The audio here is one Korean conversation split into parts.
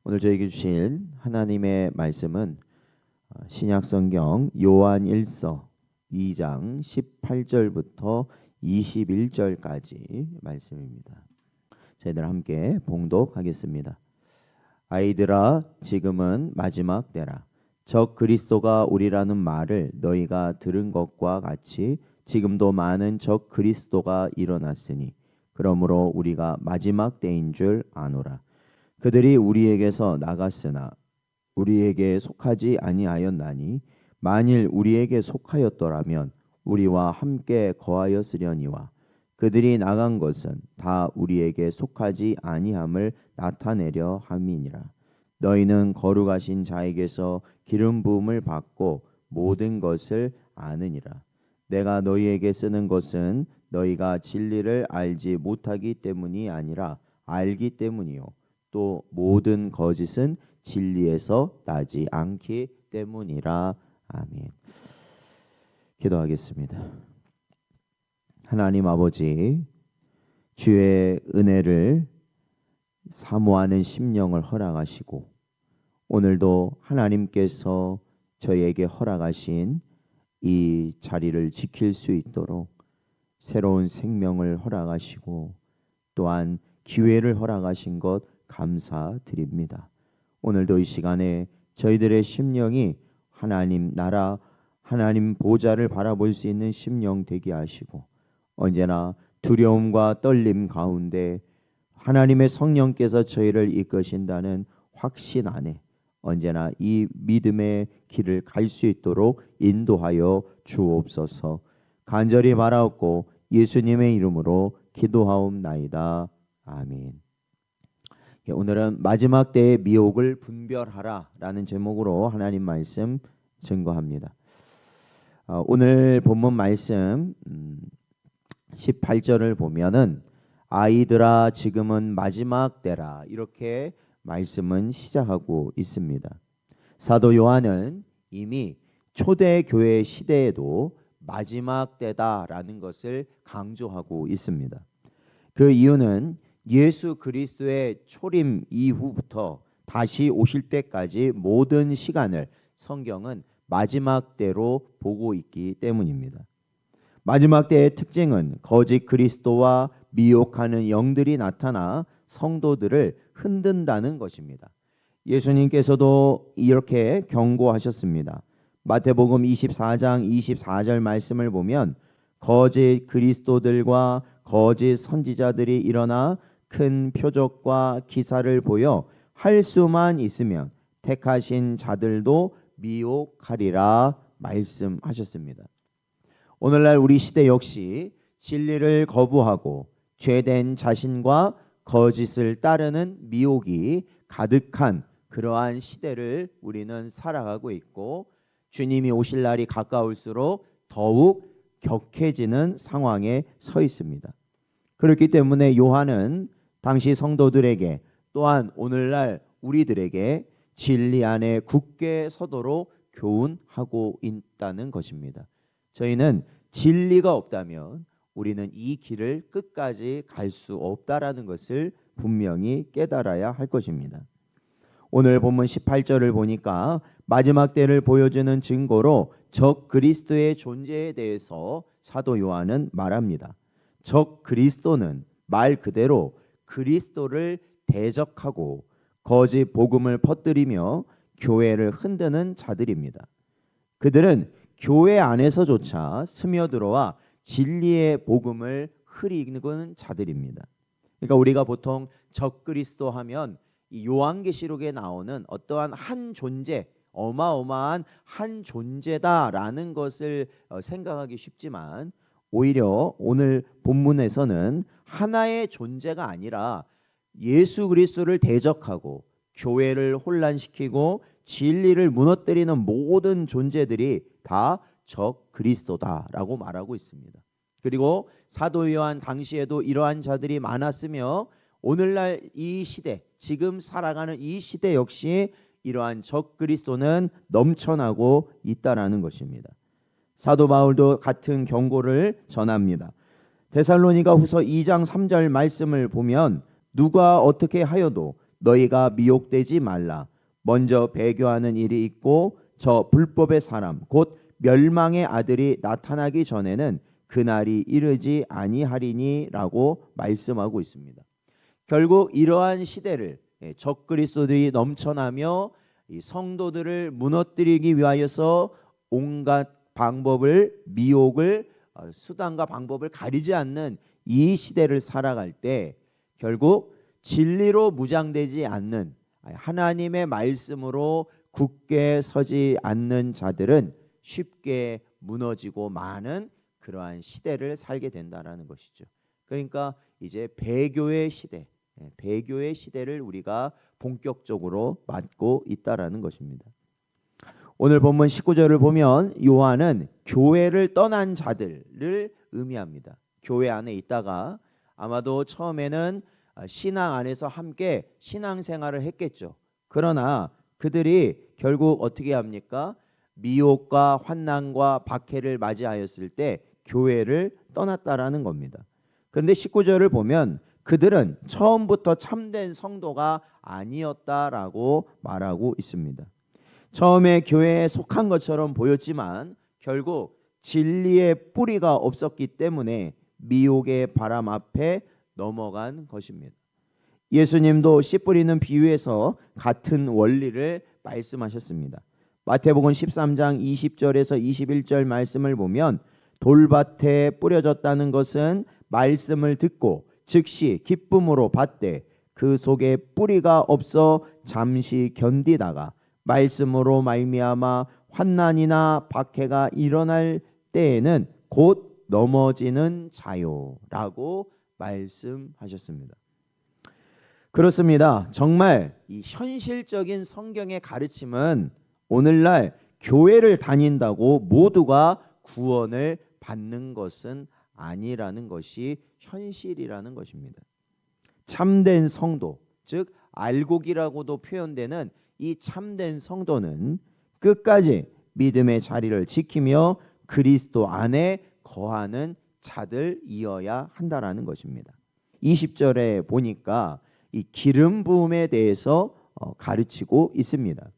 오늘 저에게 주신 하나님의 말씀은 신약성경 요한일서 2장 18절부터 21절까지 말씀입니다. 저희들 함께 봉독하겠습니다. 아이들아, 지금은 마지막 때라. 적 그리스도가 오리라는 말을 너희가 들은 것과 같이 지금도 많은 적 그리스도가 일어났으니 그러므로 우리가 마지막 때인 줄 아노라. 그들이 우리에게서 나갔으나 우리에게 속하지 아니하였나니 만일 우리에게 속하였더라면 우리와 함께 거하였으려니와 그들이 나간 것은 다 우리에게 속하지 아니함을 나타내려 함이니라. 너희는 거룩하신 자에게서 기름 부음을 받고 모든 것을 아느니라. 내가 너희에게 쓰는 것은 너희가 진리를 알지 못하기 때문이 아니라 알기 때문이요 또 모든 거짓은 진리에서 나지 않기 때문이라. 아멘. 기도하겠습니다. 하나님 아버지, 주의 은혜를 사모하는 심령을 허락하시고 오늘도 하나님께서 저에게 허락하신 이 자리를 지킬 수 있도록 새로운 생명을 허락하시고 또한 기회를 허락하신 것 감사드립니다. 오늘도 이 시간에 저희들의 심령이 하나님 나라, 하나님 보좌를 바라볼 수 있는 심령 되게 하시고 언제나 두려움과 떨림 가운데 하나님의 성령께서 저희를 이끄신다는 확신 안에 언제나 이 믿음의 길을 갈 수 있도록 인도하여 주옵소서. 간절히 바라옵고 예수님의 이름으로 기도하옵나이다. 아멘. 오늘은 마지막 때의 미혹을 분별하라 라는 제목으로 하나님 말씀 증거합니다. 오늘 본문 말씀 18절을 보면은 아이들아, 지금은 마지막 때라 이렇게 말씀은 시작하고 있습니다. 사도 요한은 이미 초대교회 시대에도 마지막 때다라는 것을 강조하고 있습니다. 그 이유는 예수 그리스도의 초림 이후부터 다시 오실 때까지 모든 시간을 성경은 마지막 때로 보고 있기 때문입니다. 마지막 때의 특징은 거짓 그리스도와 미혹하는 영들이 나타나 성도들을 흔든다는 것입니다. 예수님께서도 이렇게 경고하셨습니다. 마태복음 24장 24절 말씀을 보면 거짓 그리스도들과 거짓 선지자들이 일어나 큰 표적과 기사를 보여 할 수만 있으면 택하신 자들도 미혹하리라 말씀하셨습니다. 오늘날 우리 시대 역시 진리를 거부하고 죄된 자신과 거짓을 따르는 미혹이 가득한 그러한 시대를 우리는 살아가고 있고 주님이 오실 날이 가까울수록 더욱 격해지는 상황에 서 있습니다. 그렇기 때문에 요한은 당시 성도들에게 또한 오늘날 우리들에게 진리 안에 굳게 서도록 교훈하고 있다는 것입니다. 저희는 진리가 없다면 우리는 이 길을 끝까지 갈 수 없다라는 것을 분명히 깨달아야 할 것입니다. 오늘 본문 18절을 보니까 마지막 때를 보여주는 증거로 적 그리스도의 존재에 대해서 사도 요한은 말합니다. 적 그리스도는 말 그대로 그리스도를 대적하고 거짓 복음을 퍼뜨리며 교회를 흔드는 자들입니다. 그들은 교회 안에서조차 스며들어와 진리의 복음을 흐리는 자들입니다. 그러니까 우리가 보통 적 그리스도 하면 이 요한계시록에 나오는 어떠한 한 존재, 어마어마한 한 존재다라는 것을 생각하기 쉽지만 오히려 오늘 본문에서는 하나의 존재가 아니라 예수 그리스도를 대적하고 교회를 혼란시키고 진리를 무너뜨리는 모든 존재들이 다 적 그리스도다라고 말하고 있습니다. 그리고 사도 요한 당시에도 이러한 자들이 많았으며 오늘날 이 시대, 지금 살아가는 이 시대 역시 이러한 적 그리스도는 넘쳐나고 있다라는 것입니다. 사도 바울도 같은 경고를 전합니다. 데살로니가 후서 2장 3절 말씀을 보면 누가 어떻게 하여도 너희가 미혹되지 말라. 먼저 배교하는 일이 있고 저 불법의 사람 곧 멸망의 아들이 나타나기 전에는 그날이 이르지 아니하리니라고 말씀하고 있습니다. 결국 이러한 시대를 적그리스도들이 넘쳐나며 이 성도들을 무너뜨리기 위하여서 온갖 방법을 미혹을 수단과 방법을 가리지 않는 이 시대를 살아갈 때 결국 진리로 무장되지 않는 하나님의 말씀으로 굳게 서지 않는 자들은 쉽게 무너지고 마는 그러한 시대를 살게 된다라는 것이죠. 그러니까 이제 배교의 시대, 배교의 시대를 우리가 본격적으로 맞고 있다라는 것입니다. 오늘 본문 19절을 보면 요한은 교회를 떠난 자들을 의미합니다. 교회 안에 있다가 아마도 처음에는 신앙 안에서 함께 신앙생활을 했겠죠. 그러나 그들이 결국 어떻게 합니까? 미혹과 환난과 박해를 맞이하였을 때 교회를 떠났다라는 겁니다. 그런데 19절을 보면 그들은 처음부터 참된 성도가 아니었다라고 말하고 있습니다. 처음에 교회에 속한 것처럼 보였지만 결국 진리의 뿌리가 없었기 때문에 미혹의 바람 앞에 넘어간 것입니다. 예수님도 씨 뿌리는 비유에서 같은 원리를 말씀하셨습니다. 마태복음 13장 20절에서 21절 말씀을 보면 돌밭에 뿌려졌다는 것은 말씀을 듣고 즉시 기쁨으로 받되 그 속에 뿌리가 없어 잠시 견디다가 말씀으로 말미암아 환난이나 박해가 일어날 때에는 곧 넘어지는 자요라고 말씀하셨습니다. 그렇습니다. 정말 이 현실적인 성경의 가르침은 오늘날 교회를 다닌다고 모두가 구원을 받는 것은 아니라는 것이 현실이라는 것입니다. 참된 성도, 즉 알곡이라고도 표현되는 이 참된 성도는 끝까지 믿음의 자리를 지키며 그리스도 안에 거하는 자들이어야 한다라는 것입니다. 20절에 보니까 이 기름 부음에 대해서 가르치고 있습니다.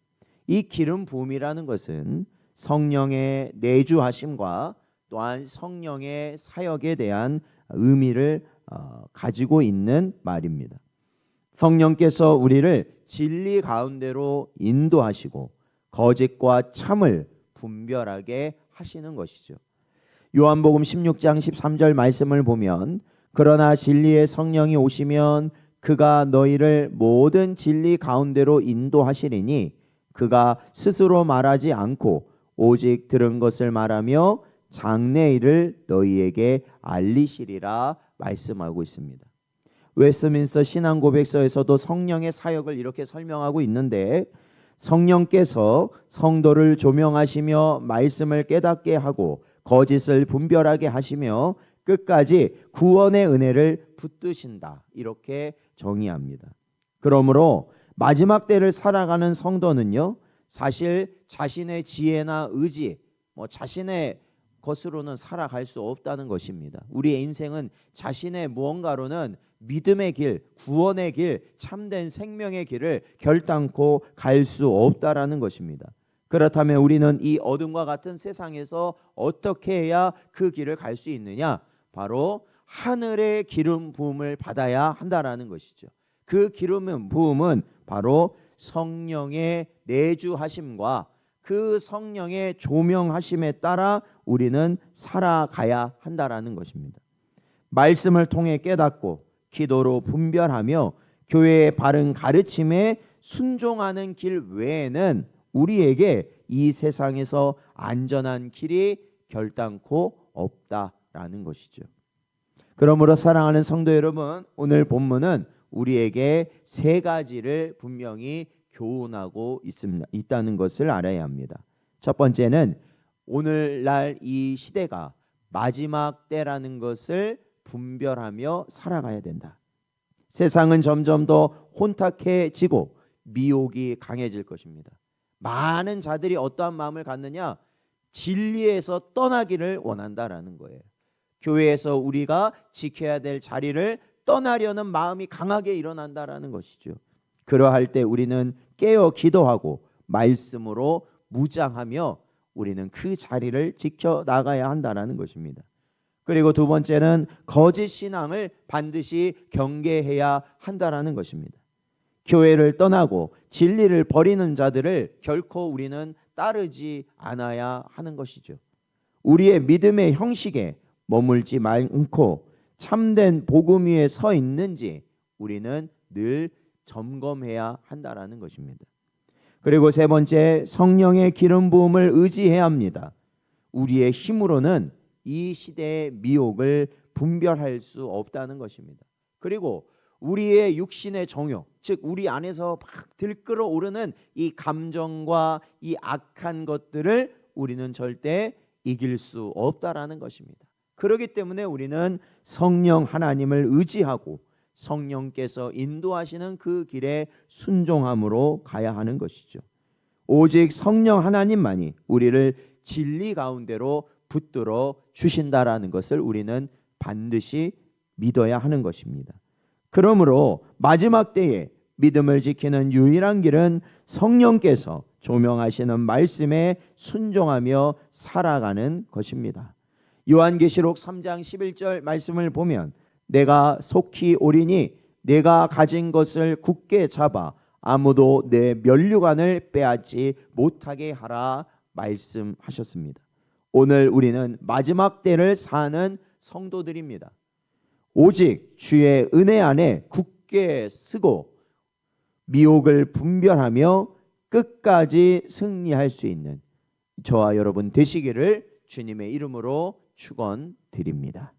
이 기름 부음이라는 것은 성령의 내주하심과 또한 성령의 사역에 대한 의미를 가지고 있는 말입니다. 성령께서 우리를 진리 가운데로 인도하시고 거짓과 참을 분별하게 하시는 것이죠. 요한복음 16장 13절 말씀을 보면 그러나 진리의 성령이 오시면 그가 너희를 모든 진리 가운데로 인도하시리니 그가 스스로 말하지 않고 오직 들은 것을 말하며 장래일을 너희에게 알리시리라 말씀하고 있습니다. 웨스트민스터 신앙고백서에서도 성령의 사역을 이렇게 설명하고 있는데 성령께서 성도를 조명하시며 말씀을 깨닫게 하고 거짓을 분별하게 하시며 끝까지 구원의 은혜를 붙드신다 이렇게 정의합니다. 그러므로 마지막 때를 살아가는 성도는요 사실 자신의 지혜나 의지 자신의 것으로는 살아갈 수 없다는 것입니다. 우리의 인생은 자신의 무언가로는 믿음의 길, 구원의 길, 참된 생명의 길을 결단코 갈 수 없다라는 것입니다. 그렇다면 우리는 이 어둠과 같은 세상에서 어떻게 해야 그 길을 갈 수 있느냐? 바로 하늘의 기름 부음을 받아야 한다라는 것이죠. 그 기름 부음은 바로 성령의 내주하심과 그 성령의 조명하심에 따라 우리는 살아가야 한다라는 것입니다. 말씀을 통해 깨닫고 기도로 분별하며 교회의 바른 가르침에 순종하는 길 외에는 우리에게 이 세상에서 안전한 길이 결단코 없다라는 것이죠. 그러므로 사랑하는 성도 여러분, 오늘 본문은 우리에게 세 가지를 분명히 교훈하고 있다는 것을 알아야 합니다. 첫 번째는 오늘날 이 시대가 마지막 때라는 것을 분별하며 살아가야 된다. 세상은 점점 더 혼탁해지고 미혹이 강해질 것입니다. 많은 자들이 어떠한 마음을 갖느냐? 진리에서 떠나기를 원한다라는 거예요. 교회에서 우리가 지켜야 될 자리를 떠나려는 마음이 강하게 일어난다라는 것이죠. 그러할 때 우리는 깨어 기도하고 말씀으로 무장하며 우리는 그 자리를 지켜 나가야 한다는 것입니다. 그리고 두 번째는 거짓 신앙을 반드시 경계해야 한다는 것입니다. 교회를 떠나고 진리를 버리는 자들을 결코 우리는 따르지 않아야 하는 것이죠. 우리의 믿음의 형식에 머물지 않고 참된 복음 위에 서 있는지 우리는 늘 점검해야 한다는 것입니다. 그리고 세 번째, 성령의 기름 부음을 의지해야 합니다. 우리의 힘으로는 이 시대의 미혹을 분별할 수 없다는 것입니다. 그리고 우리의 육신의 정욕, 즉 우리 안에서 막 들끓어 오르는 이 감정과 이 악한 것들을 우리는 절대 이길 수 없다라는 것입니다. 그렇기 때문에 우리는 성령 하나님을 의지하고 성령께서 인도하시는 그 길에 순종함으로 가야 하는 것이죠. 오직 성령 하나님만이 우리를 진리 가운데로 붙들어 주신다라는 것을 우리는 반드시 믿어야 하는 것입니다. 그러므로 마지막 때에 믿음을 지키는 유일한 길은 성령께서 조명하시는 말씀에 순종하며 살아가는 것입니다. 요한계시록 3장 11절 말씀을 보면 내가 속히 오리니 내가 가진 것을 굳게 잡아 아무도 내 면류관을 빼앗지 못하게 하라 말씀하셨습니다. 오늘 우리는 마지막 때를 사는 성도들입니다. 오직 주의 은혜 안에 굳게 서고 미혹을 분별하며 끝까지 승리할 수 있는 저와 여러분 되시기를 주님의 이름으로 축원드립니다.